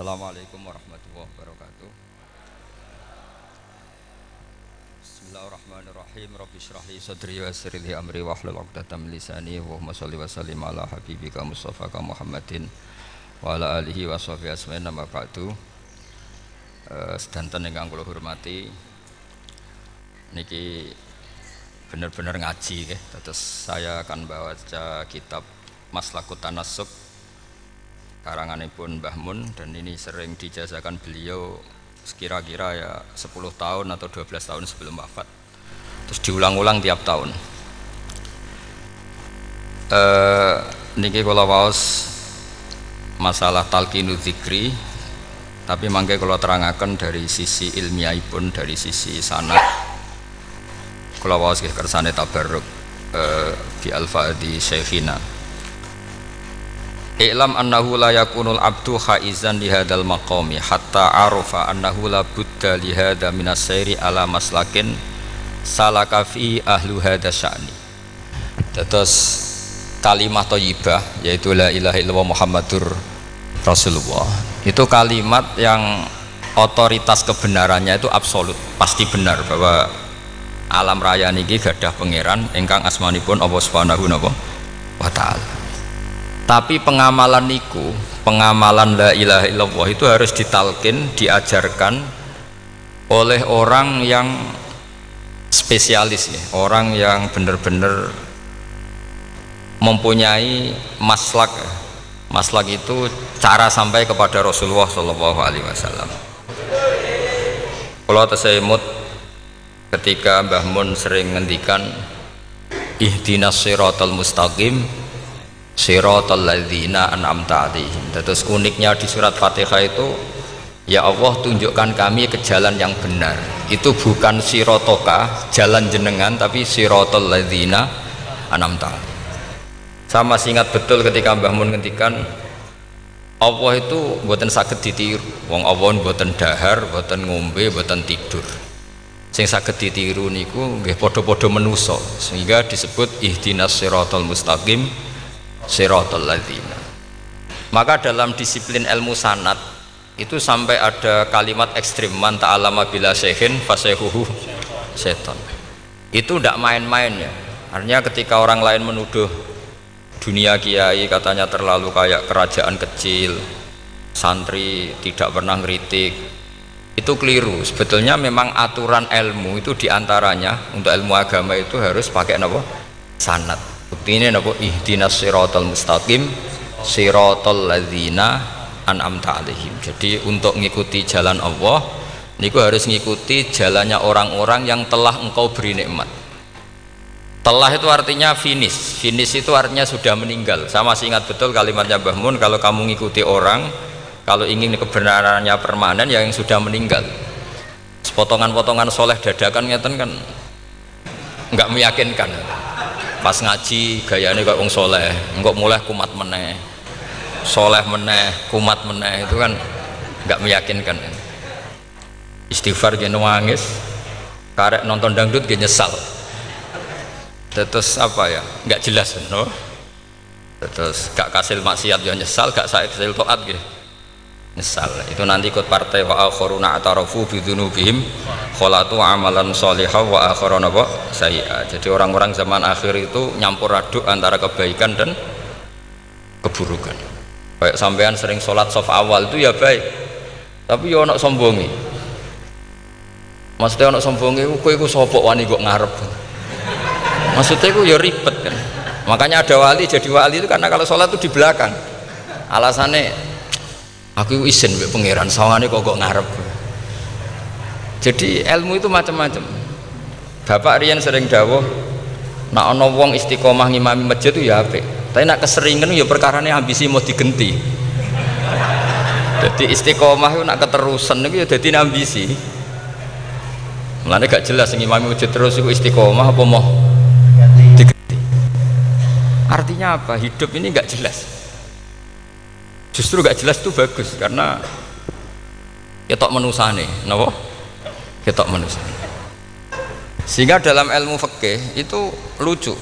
Assalamualaikum warahmatullahi wabarakatuh. Bismillahirrahmanirrahim. Rabbi shrah li sadri wa yassir li amri wahlul 'uqdatam min lisani. Allahumma shalli wa sallim ala habibika Mustafaka Muhammadin wa ala alihi wa sahbihi asma'in nama ba'du. Sedanten ingkang kula hormati, niki bener-bener ngaji nggih. Terus saya akan baca kitab Maslakut Tanassuk karanganipun Mbah Mun, dan ini sering dijazakan beliau sekira-kira ya 10 tahun atau 12 tahun sebelum wafat, terus diulang-ulang tiap tahun. Niki kula waos masalah talqinu dzikri, tapi mangke kula terangaken dari sisi ilmiahipun, dari sisi sanad. Kula waos nggih kersane tabarruk bi al-fa'di syekhina. I'lam annahu la yakunul abdu khaizan li hadzal maqami hatta arafa annahu la budda li hadza minas sayri ala maslakin salaka fi ahlu hadza sya'ni. Terus kalimat thayyibah yaitu la ilaha illallah Muhammadur Rasulullah, itu kalimat yang otoritas kebenarannya itu absolut, pasti benar bahwa alam raya niki gadah pangeran ingkang asmanipun Allah Subhanahu wa taala. Tapi pengamalan niku, pengamalan la ilaha illallah itu harus ditalkin, diajarkan oleh orang yang spesialis ya, orang yang benar-benar mempunyai maslak. Maslak itu cara sampai kepada Rasulullah Shallallahu Alaihi Wasallam. Kalau tersebut ketika Mbah Mun sering ngendikan ihdinas siratal mustaqim siratal ladzina an'amta 'alaihim. Terus uniknya di surat Fatihah itu, ya Allah tunjukkan kami ke jalan yang benar. Itu bukan sirotoka, jalan jenengan, tapi siratal ladzina an'amta 'alaihim. Saya masih ingat betul ketika Mbah Mun ngendikan Allah itu mboten saged ditiru. Wong Allah mboten dahar, mboten ngombe, mboten tidur. Sing saged ditiru niku nggih padha-padha manusa, sehingga disebut ihdinas siratal mustaqim siratal ladzina. Maka dalam disiplin ilmu sanad itu sampai ada kalimat ekstrim, man ta'allama bila syekhin fasehuhu setan. Itu tidak main-main ya. Artinya ketika orang lain menuduh dunia kiai katanya terlalu kayak kerajaan kecil, santri tidak pernah ngeritik, itu keliru. Sebetulnya memang aturan ilmu itu diantaranya untuk ilmu agama itu harus pakai apa? Sanad. Bukti ini napa ihdinas siratal mustaqim siratal ladzina an'amta 'alaihim. Jadi untuk mengikuti jalan Allah niku harus mengikuti jalannya orang-orang yang telah engkau beri nikmat. Telah itu artinya finish. Finish itu artinya sudah meninggal. Saya masih ingat betul kalimatnya Mbah Mun, kalau kamu mengikuti orang, kalau ingin kebenarannya permanen ya yang sudah meninggal. Potongan-potongan soleh dadakan ngeten kan enggak meyakinkan. Pas ngaji gayane kok wong soleh, engkau mulai kumat meneh, soleh meneh, kumat meneh, itu kan nggak meyakinkan. Istighfar gini nangis, karek nonton dangdut gini nyesal. Terus apa ya, nggak jelas, no? Terus gak kasil maksiat ya nyesal, gak kasil toat gitu nyesal. Itu nanti ikut partai wa akharuna atarafu bidzunubihim kholatu amalan sholihah wa akharuna sayyi'ah. Jadi orang-orang zaman akhir itu nyampur aduk antara kebaikan dan keburukan. Kayak sampean sering sholat saf awal itu ya baik, tapi ya ono sombongi. Maksudnya ono sombongi kowe iku sapa wani kok ngarep. Maksudnya iku ya ribet kan. Makanya ada wali jadi wali itu karena kalau sholat itu di belakang. Alasannya aku izin mbek pangeran, sawangane kok ngarep. Jadi ilmu itu macam-macam. Bapak riyen sering dawuh, nek ana wong istiqomah ngimami masjid itu ya apik. Tapi nek keseringan ya perkarane ambisi mau digenti. Jadi istiqomah itu nek keterusan itu ya dadi ambisi. Mulane gak jelas ngimami masjid terus iku istiqomah apa mau digenti. Artinya apa? Hidup ini gak jelas. Justru gak jelas itu bagus karena ketok menusane, napa? Ketok menusane. Sehingga dalam ilmu fikih itu lucu.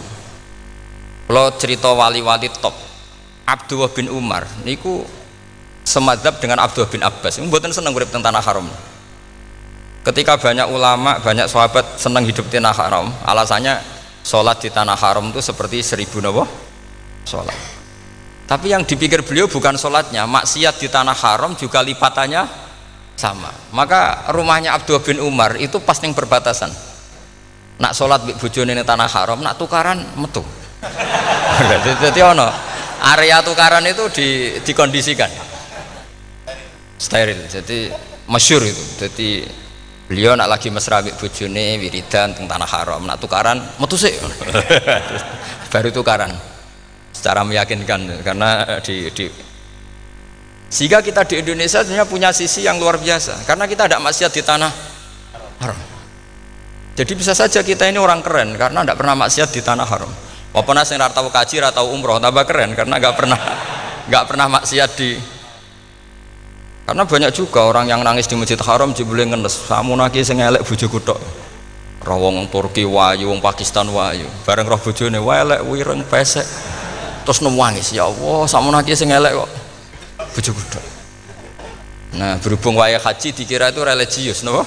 Kalau cerita wali-wali top, Abdullah bin Umar niku semadzhab dengan Abdullah bin Abbas. Mboten seneng urip teng tanah haram. Ketika banyak ulama, banyak sahabat seneng hidup di tanah haram, alasannya sholat di tanah haram itu seperti 1000 napa sholat. Tapi yang dipikir beliau bukan sholatnya, maksiat di tanah haram juga lipatannya sama. Maka rumahnya Abdullah bin Umar itu pas ning perbatasan. Nak sholat mbek bojone ning tanah haram, nak tukaran metu. Jadi ono area tukaran itu dikondisikan steril, jadi masyhur itu. Jadi beliau nak lagi mesra mbek bojone wiridan teng tanah haram, nak tukaran metu sik. Baru tukaran secara meyakinkan, karena sehingga kita di Indonesia sebenarnya punya sisi yang luar biasa karena kita tidak maksiat di tanah haram. Jadi bisa saja kita ini orang keren karena tidak pernah maksiat di tanah haram. Walaupun saya nggak tahu kaji atau umroh tambah keren karena nggak pernah maksiat di. Karena banyak juga orang yang nangis di Masjid Haram jebule ngenes, samun lagi sing elek bojoku tok. Roh wong Turki wayu, wong Pakistan wayu. Bareng roh bojone elek wireng pesek. Terus nangis, ya Allah, samun lagi sing elek kok bojoku tok. Nah, berhubung wayah haji dikira itu religius, napa?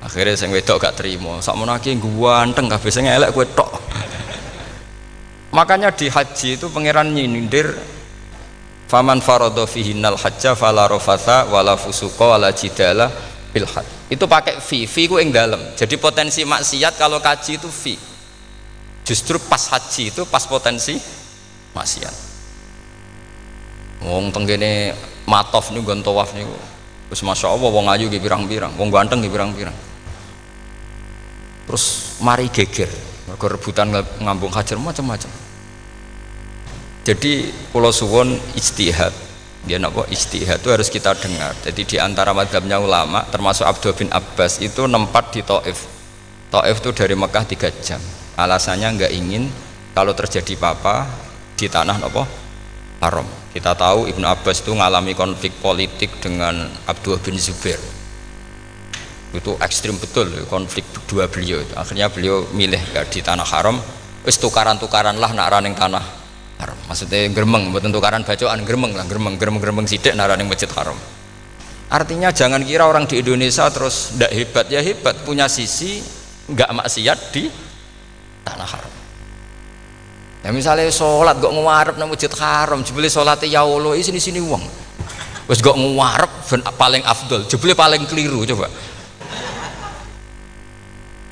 Akhirnya sing wedok gak terima. Samun lagi ganteng kabeh sing elek kowe tok. Makanya di haji itu pangeran nyindir faman faradha fihinnal hajja fala rafatha wala fusuqa wala jidala fil hajj. Itu pakai fi ku ing dalem. Jadi potensi maksiat kalau kaji itu fi. Justru pas haji itu pas potensi maksiat. Wong tenggene matof niku nggon tawaf niku. Wis masyaallah wong ayu nggih pirang-pirang, wong ganteng nggih pirang-pirang. Terus mari geger, mergo rebutan ngambung hajar macam-macam. Jadi pulau suwon ijtihad, dia napa ijtihad itu harus kita dengar. Jadi di antara mazhabnya ulama termasuk Abdullah bin Abbas itu nempat di Taif. Taif itu dari Mekah 3 jam. Alasannya nggak ingin kalau terjadi apa-apa di tanah napa haram. Kita tahu Ibnu Abbas itu mengalami konflik politik dengan Abdullah bin Zubair. Itu ekstrim betul konflik dua beliau itu. Akhirnya beliau milih gak di tanah haram, wis tukaran-tukaran lah nak raning tanah haram. Maksudnya gremeng, buat tukaran bacaan gremeng lah, gremeng sidik nak raning masjid haram. Artinya jangan kira orang di Indonesia terus ndak hebat, ya hebat, punya sisi nggak maksiat di tanah haram. Ya misalnya sholat gak ngarep nang masjid haram, jebule sholatnya ya Allah sini uang. Wis gak ngarep paling afdol, jebule paling keliru coba.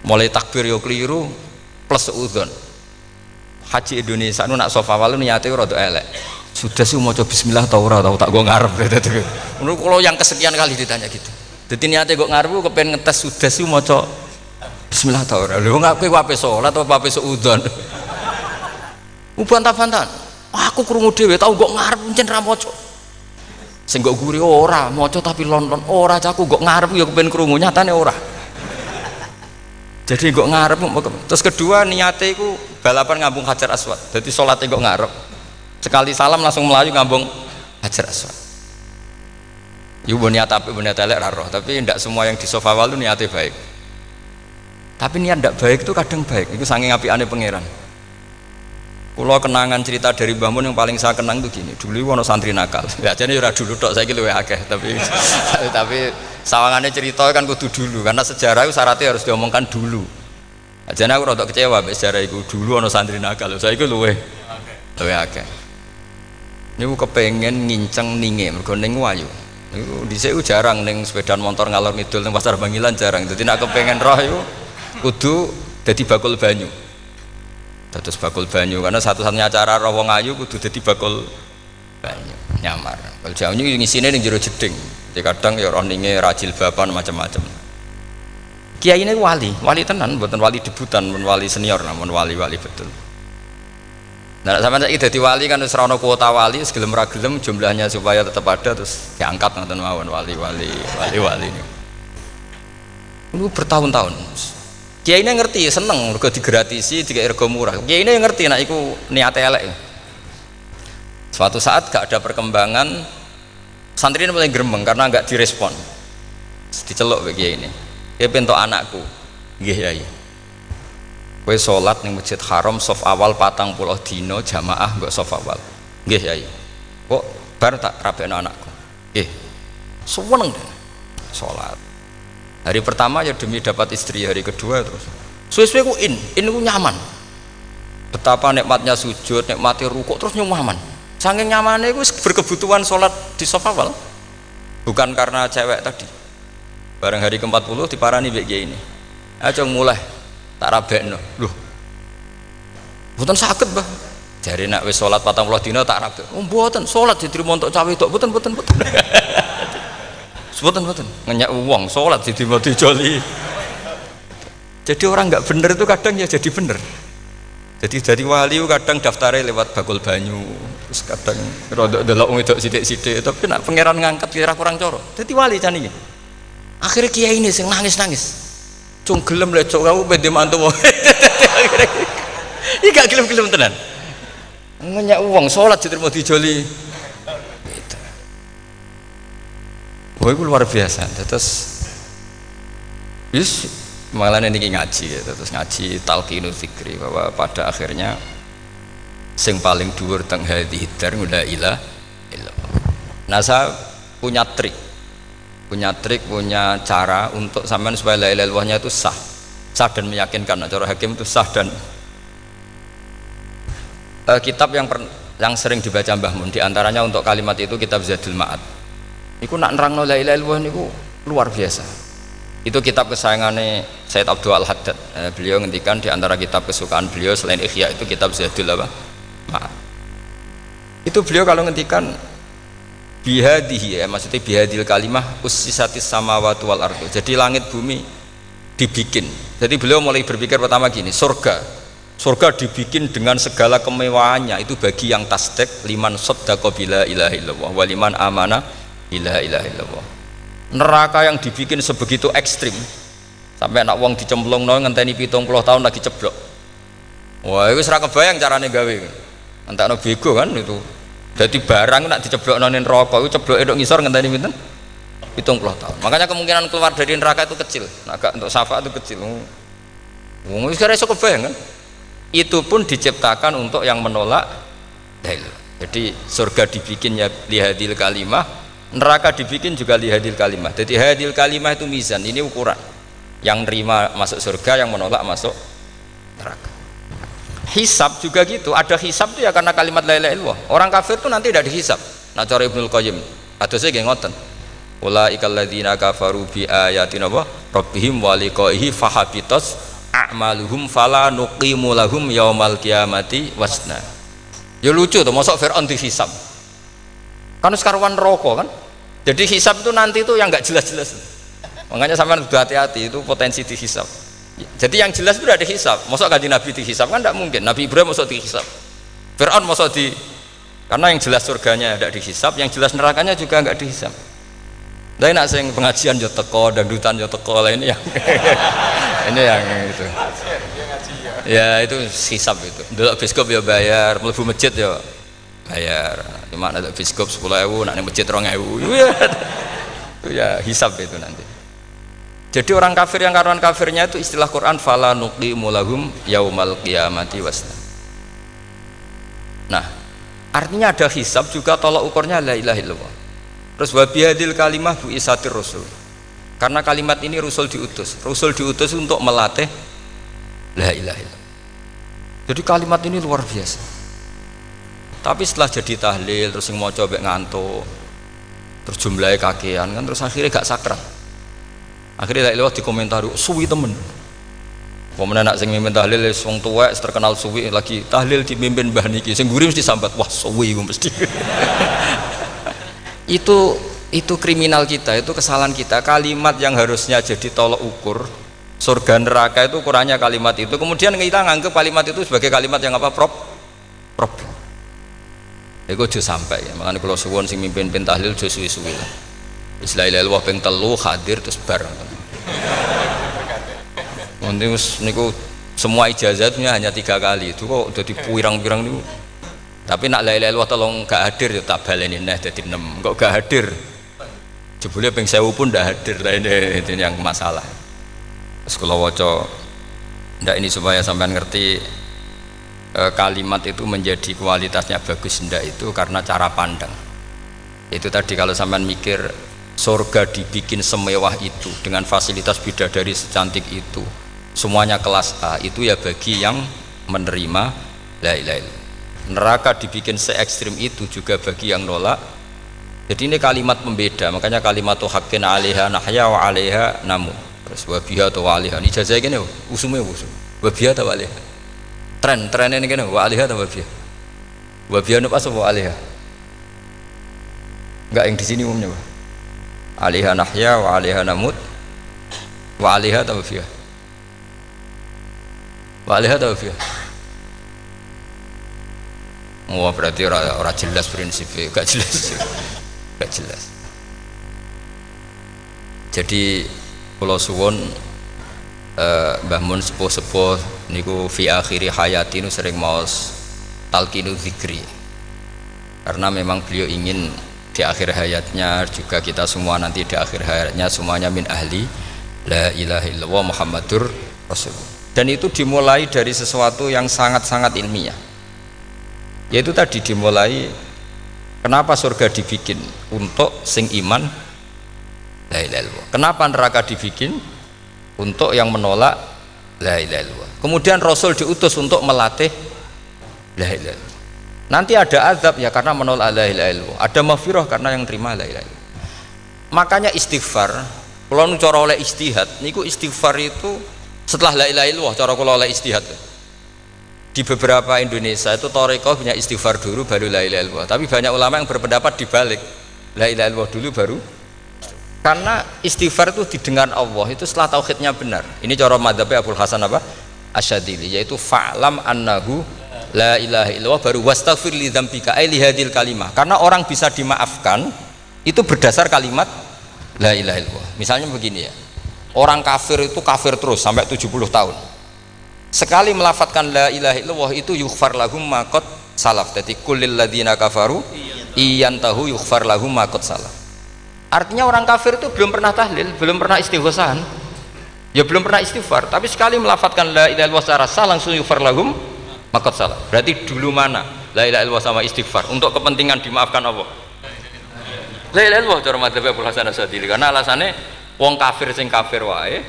Mulai takbir yo keliru plus udzon. Haji Indonesia nu nak sofa walu niate rada elek. Sudah sih maca bismillah ta ora tau tak go ngarep gitu. Menurut kalau yang kesekian kali ditanya gitu. Dadi niate go ngarep kepen ngetes sudah sih maca bismillah ta ora. Lha wong kowe wape salat apa wape udzon. Bantah-bantahan. Aku krungu dhewe tau kok ngarep pancen ra maca. Sing kok guri ora maca tapi lonton ora caku kok ngarep ya kepen krungu nyatane ora. Jadi kok ngarep. Terus kedua niate iku balapan ngambung Hajar Aswad. Jadi sholatnya kok ngarep. Sekali salam langsung melayu ngambung Hajar Aswad. Iku niat apik niat elek ra roh, tapi ndak semua yang di sofa walu niate baik. Tapi niat ndak baik itu kadang baik. Iku saking apikane pangeran. Pulau kenangan cerita dari Mbah Mun yang paling saya kenang itu gini. Dulu ono santri nakal. Ya jadi ora dulu tok saiki luwih akeh, tapi sawangannya cerita kan kudu dulu karena sejarah itu syaratnya harus diomongkan dulu. Jadi aku rada kecewa mbek sejarah itu. Dulu ono santri nakal, saiki luwih akeh. Niku kepengen nginceng ninge mergo ning wayu. Niku dhisik jarang ning sepeda motor ngalor ngidul ning pasar Bangilan jarang. Dadi nek kepengen roh iku kudu dadi bakul banyu. Dados bakul banyu karena satu-satunya cara roh wong ayu kudu dadi bakul banyu nyamar. Bakul banyu ngisine ning jero jeding. Jadi kadang ya roh ninge rajil bapan macam-macam. Kiai ini wali tenan, bukan wali debutan, bukan wali senior, namun wali betul. Nah, sampai saiki dadi wali kan wis ora ono kuota wali, segelem ra gelem jumlahnya supaya tetap ada terus diangkat ngoten mawon wali ini. Lu bertahun-tahun. Kiai ini ngerti, seneng mergo digratisi, dikai rego murah. Kiai ini ngerti nek iku niate elek. Suatu saat gak ada perkembangan, santri ini mulai gremeng karena gak direspon. Diceluk kowe kiai ini. Kowe pentok anakku. Nggih, Yai. Kowe salat ning Masjid Haram saf awal 40 dina jamaah mbok saf awal. Nggih, Yai. Kok bar tak rabekno anakku seneng deh sholat. Hari pertama ya demi dapat istri, hari kedua terus suwe-suwe ku ku nyaman. Betapa nikmatnya sujud, nikmati rukuk, terus nyaman. Saking nyamannya itu berkebutuhan sholat di sofa wal. Bukan karena cewek tadi. Bareng hari ke-40 diparani mbek kiai ini. Aja mulai tak rabekno. Loh. Mboten saged, Mbah. Jare nek wis sholat 40 dina tak rabek. Oh, mboten, sholat diterima untuk cawe tok. Mboten. Mboten. Ngenyak wong sholat diterima dijoli. Jadi orang nggak bener itu kadang ya jadi bener. Jadi dari wali kadang daftarnya lewat bakul banyu, terus kadang rodok delok wedok sithik-sithik, tapi nak pangeran ngangkat kira kurang coro. Jadi wali can iki. Akhirnya kiai ini sing nangis-nangis. Cung gelem lecok kamu bede mantu. Iki gak gelem-gelem tenan. Ngenyak uang salat diterima dijoli. Gitu. Wah, itu luar biasa. Terus malah ini ngaji ya, terus ngaji talqinu dzikri bahwa pada akhirnya sing paling dhuwur teng hadhihi dar la ilaha illallah. Nah, saya punya cara untuk sampean supaya la ilaha illallahnya itu sah dan meyakinkan. Nah, cara hakim itu sah dan kitab yang sering dibaca Mbah Mun diantaranya untuk kalimat itu kitab Zadul Ma'ad. Iku nak nerangno la ilaha illallah niku luar biasa. Itu kitab kesayangannya Sayyid Abdul Al-Haddad. Beliau ngendikan di antara kitab kesukaan beliau selain Ihya itu kitab Zadul Ma'ad. Itu beliau kalau ngendikan bihadihi, maksudnya bihadil kalimah ussisatis samawati wal ardu. Jadi langit bumi dibikin. Jadi beliau mulai berpikir pertama gini, surga dibikin dengan segala kemewahannya itu bagi yang tasdik liman saddaqa bila ilaha illallah wa liman amana bila ilaha illallah. Neraka yang dibikin sebegitu ekstrim sampai anak wong dicemplungno ngenteni 70 tahun lagi ceblok. Wah, itu ora kebayang carane gawe. Entakno bego kan itu. Jadi barang nak diceblokno ning neraka itu cebloke tok ngisor ngenteni pinten? 70 tahun. Makanya kemungkinan keluar dari neraka itu kecil. Nah, agak untuk syafaat itu kecil. Wong wis ora iso kebayang kan. Itu pun diciptakan untuk yang menolak dalil. Jadi surga dibikinnya lihadil kalimah, neraka dibikin juga lihadil kalimah. Jadi hadil kalimah itu mizan, ini ukuran. Yang nerima masuk surga, yang menolak masuk neraka. Hisab juga gitu, ada hisab itu ya karena kalimat la ilaha illallah. Orang kafir itu nanti tidak dihisab. Nah, cara Ibnul Qayyim, adosnya nggih ngoten. Ulaikal ladzina kafaru bi ayatina rabbihim wa liqaihi fahabitas a'maluhum fala nuqimu lahum yaumal qiyamati wasna. Ya lucu tuh, mosok Fir'aun dihisab. Kan sekarwan rokok kan. Jadi hisab itu nanti itu yang nggak jelas-jelas. Makanya sampean udah hati-hati, itu potensi dihisab. Jadi yang jelas itu udah ada hisab. Mosok kanjeng Nabi dihisab kan tidak mungkin. Nabi Ibrahim mosok dihisab. Fir'aun mosok di, karena yang jelas surganya tidak dihisab, yang jelas nerakanya juga nggak dihisab. Tapi nak sing pengajian yo teko, dangdutan yo teko, ini yang ini yang itu. Ya itu hisab itu. Delok biskop ya bayar, mlebu masjid ya bayar. Cuma ada biskop 10.000, nak ning masjid 2.000. Itu ya hisab itu nanti. Jadi orang kafir yang karuan kafirnya itu istilah Quran fala nuqimu lahum yaumal qiyamati wasna. Nah, artinya ada hisab juga tolak ukurnya la ilaha illallah. Terus wabihadil kalimah bu isatir rasul. Karena kalimat ini rasul diutus untuk melatih la ilaha illallah. Jadi kalimat ini luar biasa. Tapi setelah jadi tahlil terus yang mau coba ngantuk, terus jumlahnya kakean kan, terus akhirnya gak sakral. Akhirnya la ilaha dikomentari suwi temen. Pemenang nak sing mimpin tahlil wong tuwek terkenal suwi lagi tahlil dipimpin mbah niki sing mburi mesti sambat wah suwi mesti. itu kriminal kita, itu kesalahan kita. Kalimat yang harusnya jadi tolok ukur surga neraka itu ukurannya kalimat itu, kemudian kita nganggep kalimat itu sebagai kalimat yang apa problem. Iku aja sampai ya. Makanya kalau suwun sing mimpin tahlil aja suwi-suwi lah. Istilah illallah ping 3 hadir terus bar. Nanti niku semua ijazatnya hanya 3 kali itu kok udah dipirang-pirang niku. Tapi nak la ilaha illallah tolong gak hadir ya tak baleni neh dadi 6. Kok gak hadir? Jebule ping 1000 pun ndak hadir. Lah ini yang masalah. Terus kula waca ndak ini supaya sampean ngerti kalimat itu menjadi kualitasnya bagus ndak itu karena cara pandang. Itu tadi kalau sampean mikir surga dibikin semewah itu dengan fasilitas bidadari secantik itu, semuanya kelas A, itu ya bagi yang menerima la ilaha illallah. Neraka dibikin se ekstrim itu juga bagi yang nolak. Jadi ini kalimat pembeda, makanya kalimat haqqin 'alaiha nahya wa 'alaiha namu. Terus wa biha wa 'alaiha. Ini jajah gini usume usum. Wa biha wa 'alaiha. Tren ini gini wa 'alaiha wa biha. Wa biha apa wa 'alaiha? Enggak yang di sini umumnya, Pak. 'Alaiha nahya wa 'alaiha namut. Wa 'alaiha wa biha. Wa 'alaiha wa biha. Wah berarti orang jelas prinsipnya, gak jelas. Gak jelas. Jadi kula suwun Mbah Mun sepuh-sepuh niku fi akhiri hayati nu sering maos talqinu zikri. Karena memang beliau ingin di akhir hayatnya juga kita semua nanti di akhir hayatnya semuanya min ahli la ilaha illallah Muhammadur Rasulullah. Dan itu dimulai dari sesuatu yang sangat-sangat ilmiah. Yaitu tadi dimulai kenapa surga dibikin untuk sing iman la ilaha illallah. Kenapa neraka dibikin untuk yang menolak la ilaha illallah. Kemudian Rasul diutus untuk melatih la ilaha illallah. Nanti ada azab ya karena menolak la ilaha illallah. Ada maghfirah karena yang terima la ilaha illallah. Makanya istighfar, kalau nu cara oleh istihad, niku istighfar itu setelah la ilaha illallah cara kula oleh istihad. Di beberapa Indonesia itu thariqah punya istighfar dulu baru la ilaha illallah. Tapi banyak ulama yang berpendapat dibalik, la ilaha illallah dulu baru. Karena istighfar itu didengar Allah itu setelah tauhidnya benar. Ini cara madzhabnya Abul Hasan apa? Asyadzili, yaitu fa'lam annahu la ilaha illallah baru wastaghfir li dzambika ai li hadil kalimah. Karena orang bisa dimaafkan itu berdasar kalimat la ilaha illallah. Misalnya begini ya. Orang kafir itu kafir terus sampai 70 tahun. Sekali melafatkan la ilaha illallah itu yughfar lahum ma qad salaf. Jadi kullil ladzina kafaru iyantahu yughfar lahum ma qad salaf. Artinya orang kafir itu belum pernah tahlil, belum pernah istighosah, ya belum pernah istighfar, tapi sekali melafatkan la ilaha illallah secara sah langsung yughfar lahum ma qad salaf. Berarti dulu mana la ilaha illallah sama istighfar untuk kepentingan dimaafkan Allah? La ilaha illallah cara madzhab Abul Hasan Asyadzili, karena alasannya wong kafir sing kafir wae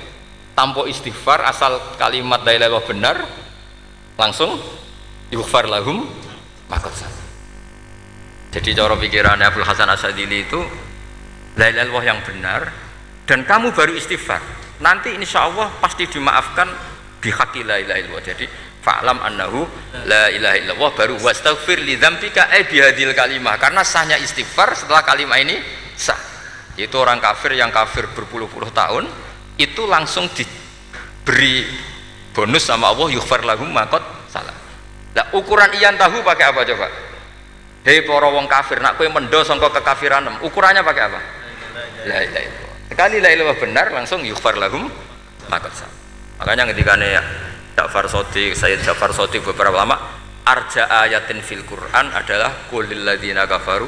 tanpa istighfar asal kalimat la ilaha illallah benar langsung yughfar lahum ma qad salaf. Jadi cara pikirannya Abul Hasan Asyadzili itu la ilaha illallah yang benar dan kamu baru istighfar nanti insya Allah pasti dimaafkan bihaqqi la ilaha illallah. Jadi fa'lam annahu la ilaha illallah baru wastaghfir li dzambika ai bihadil kalimah, karena sahnya istighfar setelah kalimat ini sah. Itu orang kafir yang kafir berpuluh-puluh tahun itu langsung diberi bonus sama Allah yughfar lahum ma qad salaf. Lah ukuran iyan tahu pakai apa coba? Hei para wong kafir nak kowe mendo sangka kekafiran ukurannya pakai apa? La ilaha illallah. Sekali la ilaha benar langsung yughfar lahum ma qad salaf. Makanya ketika Ja'far Shadiq, Sayyid Ja'far Shadiq beberapa lama arja ayatin fil Quran adalah qulil ladzina kafaru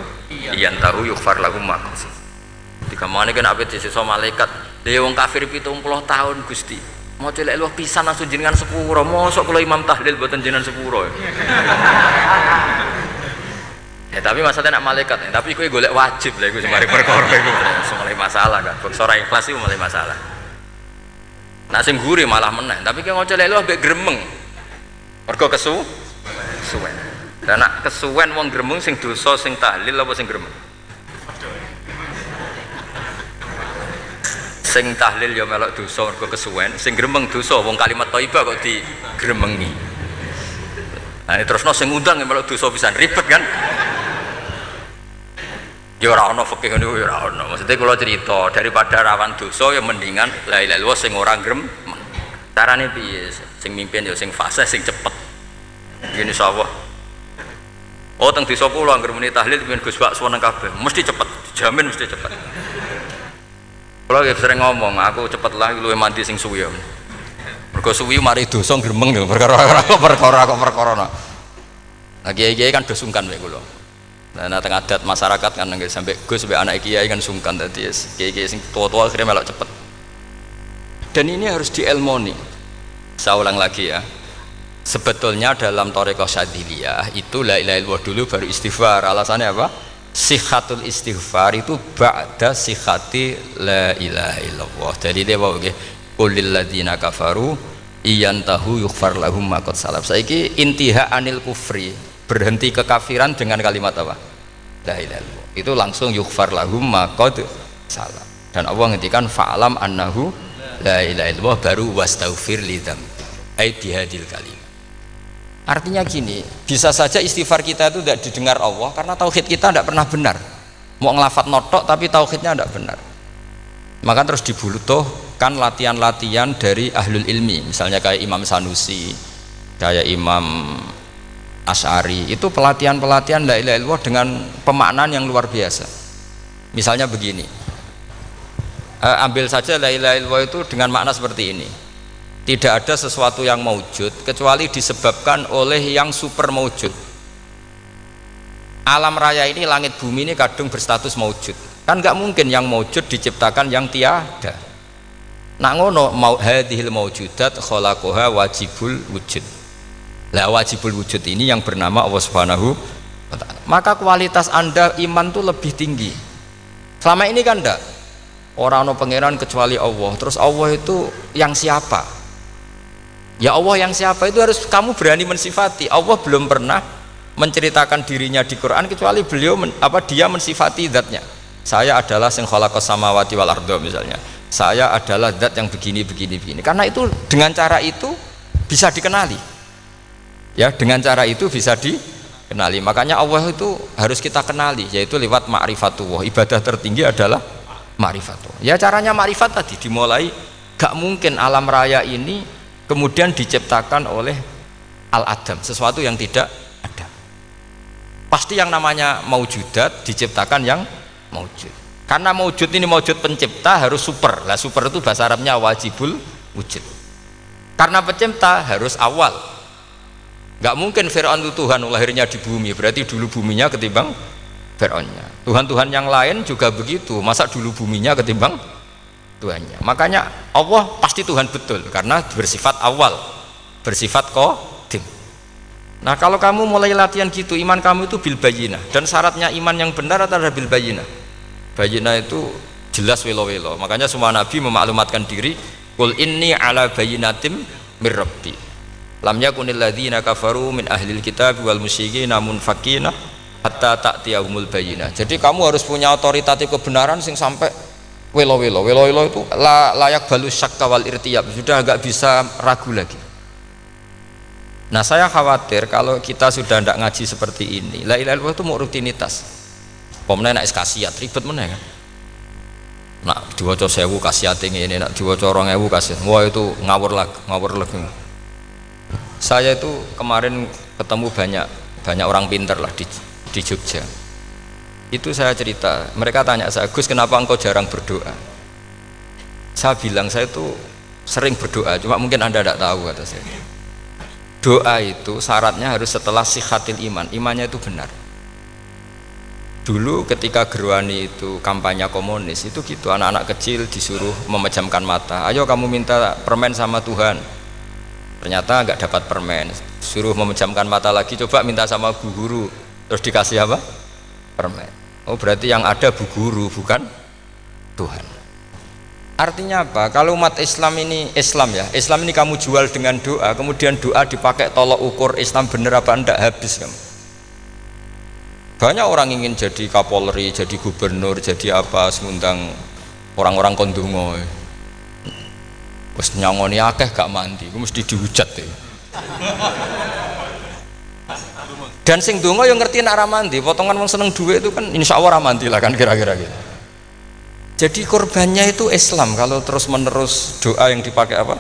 iyantahu yughfar lahum ma qad salaf. Tiga mana kan apa disisa malaikat dia wong kafir 70 tahun Gusti mau celek lu pisan langsung jenengan sepuro mosok kalau imam tahlil buatan jenengan sepuro ya tapi masalahnya nak malaikat ya. Tapi kowe golek wajib lah iku semari perkara iku mulai masalah kan perkara ikhlas itu mulai masalah nak sing guri malah meneh tapi kowe celek lu ambek gremeng mergo kesuwen dan nak kesuwen wong gremeng sing dosa sing tahlil apa sing gremeng sing tahlil ya melok dosa mergo kesuwen, sing gremeng dosa wong kalimat thayyibah kok digremengi. Nah terusno sing ngundang ya melok dosa pisan ribet kan. Ya ora ono fikih niku ya ora ono. Maksudnya kula cerita daripada rawan dosa ya mendingan la ilaha illallah sing ora gremeng. Carane piye? Sing mimpin ya sing fasih sing cepet. Ngene insyaallah. Oh teng desa kula anggere muni tahlil ben Gus Bak seneng kabeh, mesti cepet, dijamin mesti cepet. Kalau sering ngomong, aku cepet lah luwih mandi sing suwi. Mergo suwi mari dosa gremeng lho, perkara nah. Lah kiai-kiai kan do sungkan mek kula. Nah teng adat masyarakat kan nggih sampai Gus sampai anak kiai kan sungkan dadi kiai-kiai sing tua-tua akhirnya melok cepet. Dan ini harus dielmoni. Saya ulang lagi ya. Sebetulnya dalam thariqah Syadziliyah itu la ilaha illallah dulu baru istighfar. Alasannya apa? sihatul istighfar itu ba'da sihati la ilaha illallah. Jadi dia bawa nggih qulil ladzina kafaru iyantahu yughfar lahum ma qad salaf. Saiki intiha anil kufri, berhenti kekafiran dengan kalimat apa? La ilaha illallah. Itu langsung yughfar lahum ma qad salaf. Dan Allah ngendikan fa'lam annahu la ilaha illallah baru wastaghfir lidzam. Ai bihadil kalim. Artinya gini, bisa saja istighfar kita itu tidak didengar Allah karena tauhid kita tidak pernah benar. Mau ngelafat notok tapi tauhidnya tidak benar. Maka terus dibutuhkan latihan-latihan dari ahlul ilmi, misalnya kayak Imam Sanusi, kayak Imam Asy'ari. Itu pelatihan-pelatihan la ilaha illallah dengan pemaknaan yang luar biasa. Misalnya begini, ambil saja la ilaha illallah itu dengan makna seperti ini. Tidak ada sesuatu yang maujud kecuali disebabkan oleh yang super maujud. Alam raya ini, langit bumi ini kadung berstatus maujud. Kan nggak mungkin yang maujud diciptakan yang tiada. Nak ngono mau hadhil maujudat khalaqaha wajibul wujud. Lah wajibul wujud ini yang bernama Allah Subhanahu wa ta'ala. Maka kualitas Anda iman tuh lebih tinggi. Selama ini kan enggak. Orang no pangeran kecuali Allah. Terus Allah itu yang siapa? Ya Allah yang siapa itu harus kamu berani mensifati. Allah belum pernah menceritakan dirinya di Quran kecuali beliau dia mensifati zatnya. Saya adalah sing khalaqas samawati wal arda misalnya. Saya adalah zat yang begini. Karena itu dengan cara itu bisa dikenali. Ya, dengan cara itu bisa dikenali. Makanya Allah itu harus kita kenali, yaitu lewat ma'rifatullah. Ibadah tertinggi adalah ma'rifatullah. Ya caranya ma'rifat tadi dimulai, gak mungkin alam raya ini kemudian diciptakan oleh al-adam, sesuatu yang tidak ada. Pasti yang namanya maujudat diciptakan yang maujud. Karena maujud ini maujud pencipta harus super. Lah super itu bahasa Arabnya wajibul wujud. Karena pencipta harus awal. Gak mungkin Fir'aun itu Tuhan lahirnya di bumi, berarti dulu buminya ketimbang Fir'aunnya. Tuhan-Tuhan yang lain juga begitu, masa dulu buminya ketimbang Tuhannya. Makanya Allah pasti Tuhan betul karena bersifat awal, bersifat qadim. Nah kalau kamu mulai latihan gitu, iman kamu itu bil bayyinah. Dan syaratnya iman yang benar adalah bil bayyinah. Bayyinah itu jelas welo-welo. Makanya semua nabi memaklumatkan diri, qul inni ala bayyinatim mir rabbi lam yakunil ladzina kafaru min ahlil kitab wal musyrikin munfakina hatta ta'tiyahumul bayyinah. Jadi kamu harus punya otoritatif kebenaran sing sampai welo-welo itu layak balus syakka wal irtiyab, sudah agak bisa ragu lagi. Nah saya khawatir kalau kita sudah tidak ngaji seperti ini, la ilaha illallah itu mau rutinitas. Pemenang nak kasiat ribet meneh kan. Nak diwaca 1000 kasiat ini, nak diwaca 2000 kasiat. Wah itu ngawur lagi. Saya itu kemarin ketemu banyak orang pinter lah di Jogja. Itu saya cerita, mereka tanya saya, Gus kenapa engkau jarang berdoa? Saya bilang saya itu sering berdoa, cuma mungkin Anda tidak tahu kata saya. Doa itu syaratnya harus setelah sihatil iman, imannya itu benar. Dulu ketika Gerwani itu kampanye komunis itu gitu, anak-anak kecil disuruh memejamkan mata, ayo kamu minta permen sama Tuhan. Ternyata nggak dapat permen, suruh memejamkan mata lagi, coba minta sama bu guru, terus dikasih apa? Permen. Oh berarti yang ada bu guru bukan Tuhan. Artinya apa? Kalau umat Islam ini Islam ini kamu jual dengan doa, kemudian doa dipakai tolok ukur Islam bener apa enggak, habis kamu. Banyak orang ingin jadi Kapolri, jadi gubernur, jadi apa, ngundang orang-orang kondungo. Wes nyangoni akeh gak mandi, mesti dihujat ya. Dan sing donga yang ngerti nak ra mandi, potongan wong seneng duit itu kan insya Allah ra mandi lah kan kira-kira gitu. Jadi korbannya itu Islam kalau terus menerus doa yang dipakai apa?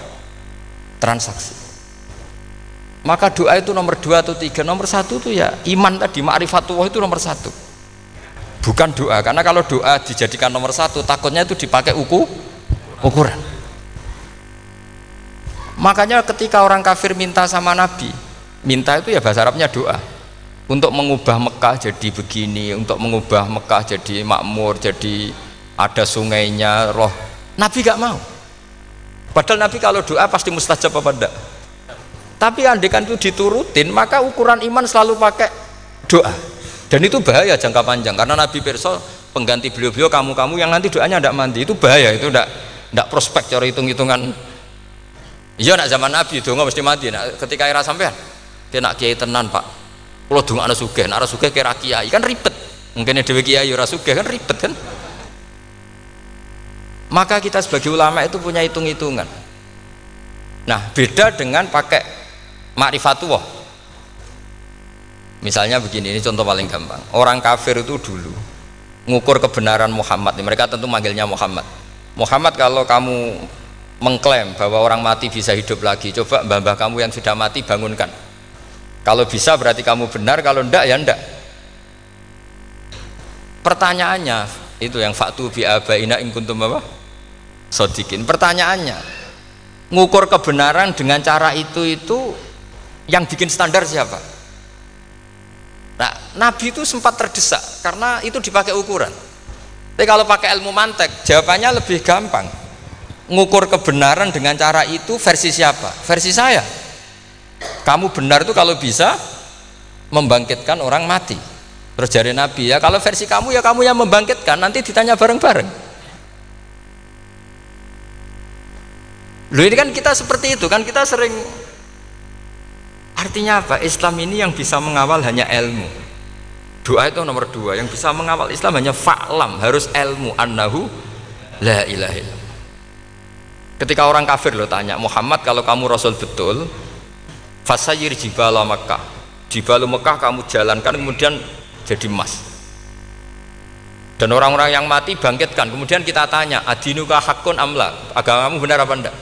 Transaksi. Maka doa itu nomor 2 atau 3, nomor 1 itu ya iman tadi, ma'rifatullah itu nomor 1. Bukan doa, karena kalau doa dijadikan nomor 1 takutnya itu dipakai ukuran. Makanya ketika orang kafir minta sama Nabi, minta itu ya bahasa Arabnya doa. Untuk mengubah Mekah jadi begini, untuk mengubah Mekah jadi makmur, jadi ada sungainya, roh. Nabi gak mau. Padahal Nabi kalau doa pasti mustajab apa enggak? Tapi andekan itu diturutin, maka ukuran iman selalu pakai doa. Dan itu bahaya jangka panjang, karena Nabi pirsa pengganti beliau-beliau kamu-kamu yang nanti doanya tidak mandi, itu bahaya, itu tidak prospek cara hitung-hitungan. Iya nak zaman Nabi donga mesti mandi. Nak ketika era sampean kena kiai tenan Pak, kalau donga ana sugih, nak ora sugih kira kiai kan ribet. Mungkin dhewe kiai ora sugih kan ribet kan. Maka kita sebagai ulama itu punya hitung-hitungan. Nah, beda dengan pakai ma'rifatullah. Misalnya begini, ini contoh paling gampang. Orang kafir itu dulu ngukur kebenaran Muhammad, mereka tentu manggilnya Muhammad. Muhammad, kalau kamu mengklaim bahwa orang mati bisa hidup lagi, coba mbah-mbah kamu yang sudah mati bangunkan. Kalau bisa berarti kamu benar, kalau ndak ya ndak. Pertanyaannya itu yang faktu bi abaina in kuntum apa? Shodiqin. Pertanyaannya, ngukur kebenaran dengan cara itu yang bikin standar siapa? Nah, Nabi itu sempat terdesak karena itu dipakai ukuran. Tapi kalau pakai ilmu mantek, jawabannya lebih gampang. Ngukur kebenaran dengan cara itu versi siapa? Versi saya. Kamu benar itu kalau bisa membangkitkan orang mati. Terus jari Nabi, ya kalau versi kamu ya kamu yang membangkitkan, nanti ditanya bareng-bareng. Loh, ini kan kita seperti itu kan, kita sering. Artinya apa? Islam ini yang bisa mengawal hanya ilmu. Doa itu nomor 2. Yang bisa mengawal Islam hanya fa'lam, harus ilmu annahu la ilaha illallah. Ketika orang kafir lo tanya, Muhammad kalau kamu Rasul betul, fasayir jibala Makkah, jibalu Mekah kamu jalankan kemudian jadi emas. Dan orang-orang yang mati bangkitkan. Kemudian kita tanya, adinuka hakun amla, agamamu benar apa enggak?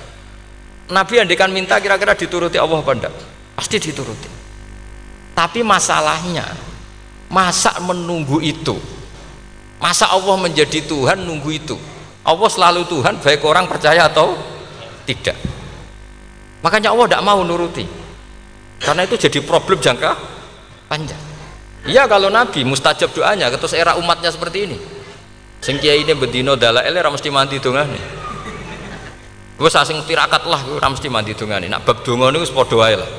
Nabi andikan minta kira-kira dituruti Allah apa enggak? Pasti dituruti. Tapi masalahnya, masa menunggu itu? Masa Allah menjadi Tuhan nunggu itu? Allah selalu Tuhan baik orang percaya atau tidak. Makanya Allah tidak mau nuruti, karena itu jadi problem jangka panjang. Iya, kalau Nabi mustajab doanya, terus era umatnya seperti ini, sing kiai ini bedino dalail ora mesti mandi dongane. Wes sing tirakat lah ora mesti mandi dongane. Nak bab donga niku wis padha wae lah.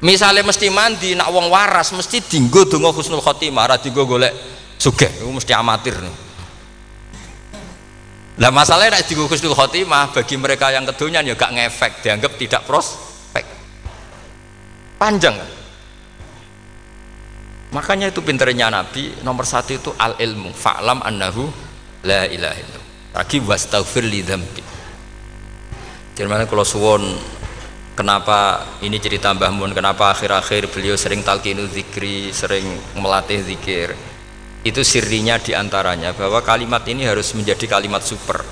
Misalnya mesti mandi, nak wong waras mesti dinggo donga husnul khotimah, ora dinggo golek sugih, itu mesti amatir nih. Lah masalahnya nek dinggo husnul khotimah bagi mereka yang kedonyan ya gak ngefek, dianggap tidak prospek. Panjang kan? Makanya itu pinternya Nabi, nomor 1 itu al ilmu, fa'lam annahu la ilaha illallah. Lagi wastaghfir li dzambi. Jadi kalau suwon, kenapa ini cerita Mbah Mun, kenapa akhir-akhir beliau sering talqinu zikri, sering melatih zikir, itu sirinya diantaranya bahwa kalimat ini harus menjadi kalimat super,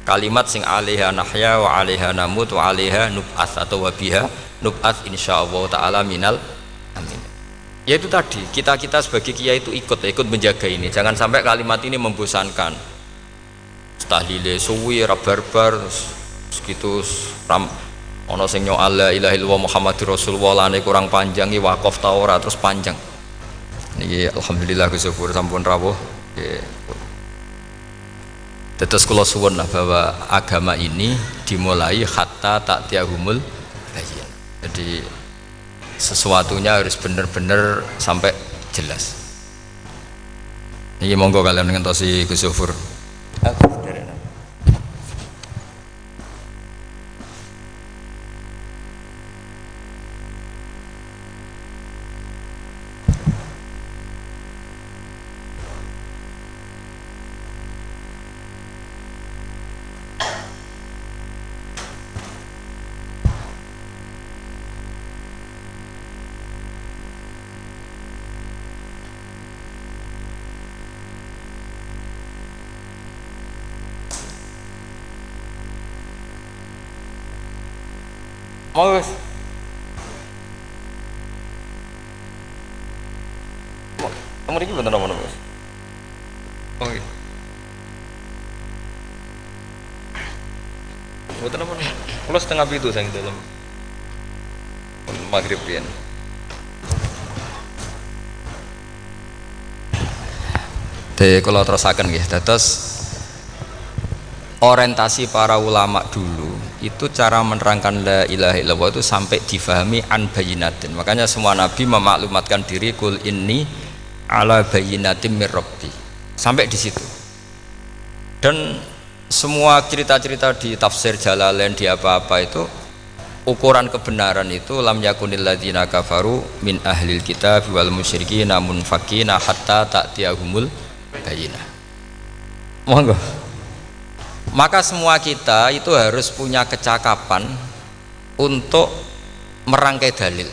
kalimat sing alaiha nahya wa alaiha namut wa alaiha nub'ats, atau wabiha nub'ats insyaallah ta'ala minal amin. Ya itu tadi, kita sebagai kiai itu ikut menjaga ini, jangan sampai kalimat ini membosankan. Tahlile suwi rabarbar segitu ram ono sing nyoal la ilaha illallah Muhammadur Rasulullah lane kurang panjang iki wakaf ta ora terus panjang. Niki alhamdulillah syukur sampun rawuh. Tetes kula suwun lah bahwa agama ini dimulai hatta ta'tiyahumul bayyin. Jadi sesuatunya harus benar-benar sampai jelas. Niki monggo kalian ngentosi Gus Syukur. Mau guys, nomor ini bener nomor guys. Oke. Betul nomor. Kalau setengah itu sang dalam maghrib pian. Teh kalau terusakan ya, terus orientasi para ulama dulu itu cara menerangkan la ilaha illallah itu sampai difahami an bayinatin. Makanya semua nabi memaklumatkan diri kul inni ala bayyinatin mir rabbi. Sampai di situ. Dan semua cerita-cerita di tafsir Jalalain di apa-apa itu ukuran kebenaran itu lam yakunil ladzina kafaru min ahlil kitab wal musyrikin namun fakina hatta ta'tiyahumul bayyinah. Monggo. Maka semua kita itu harus punya kecakapan untuk merangkai dalil.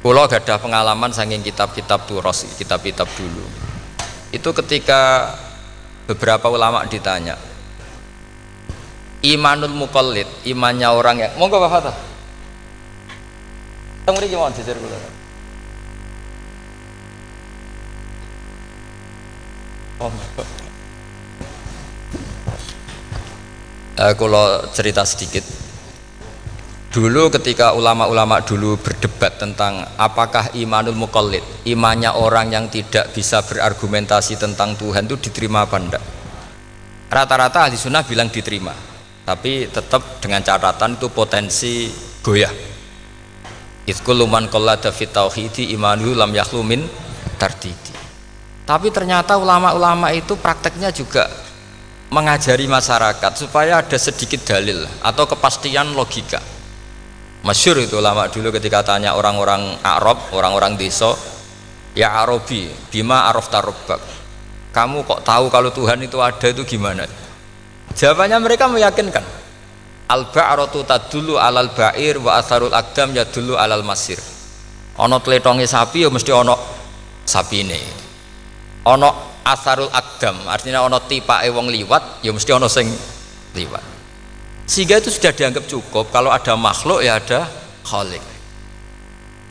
Kalau gak ada pengalaman saking kitab-kitab turos, kitab-kitab dulu. Itu ketika beberapa ulama ditanya, imanul muqallid, imannya orang yang monggo Pak Fatah. Teng mriki mawon jejer kula. Kalau cerita sedikit. Dulu ketika ulama-ulama dulu berdebat tentang apakah imanul muqallid, imannya orang yang tidak bisa berargumentasi tentang Tuhan itu diterima apa enggak? Rata-rata ahli sunnah bilang diterima, tapi tetap dengan catatan itu potensi goyah. Idzkullu man qallada fit tauhidi imanuhu lam yakhlu min tardidi. Tapi ternyata ulama-ulama itu prakteknya juga mengajari masyarakat supaya ada sedikit dalil atau kepastian logika. Masyhur itu ulama dulu ketika tanya orang-orang Arab, orang-orang desa, ya Arabi, bima arafta rabbak. Kamu kok tahu kalau Tuhan itu ada, itu gimana? Jawabannya mereka meyakinkan. Al-ba'ratu tadullu alal ba'ir wa atharul aqdam yadullu alal masir. Ono tletonge sapi ya mesti ono sapine. Ono atharul aqdam, artinya ono tipake wong liwat ya mesti ono sing liwat. Sehingga itu sudah dianggap cukup kalau ada makhluk ya ada khalik.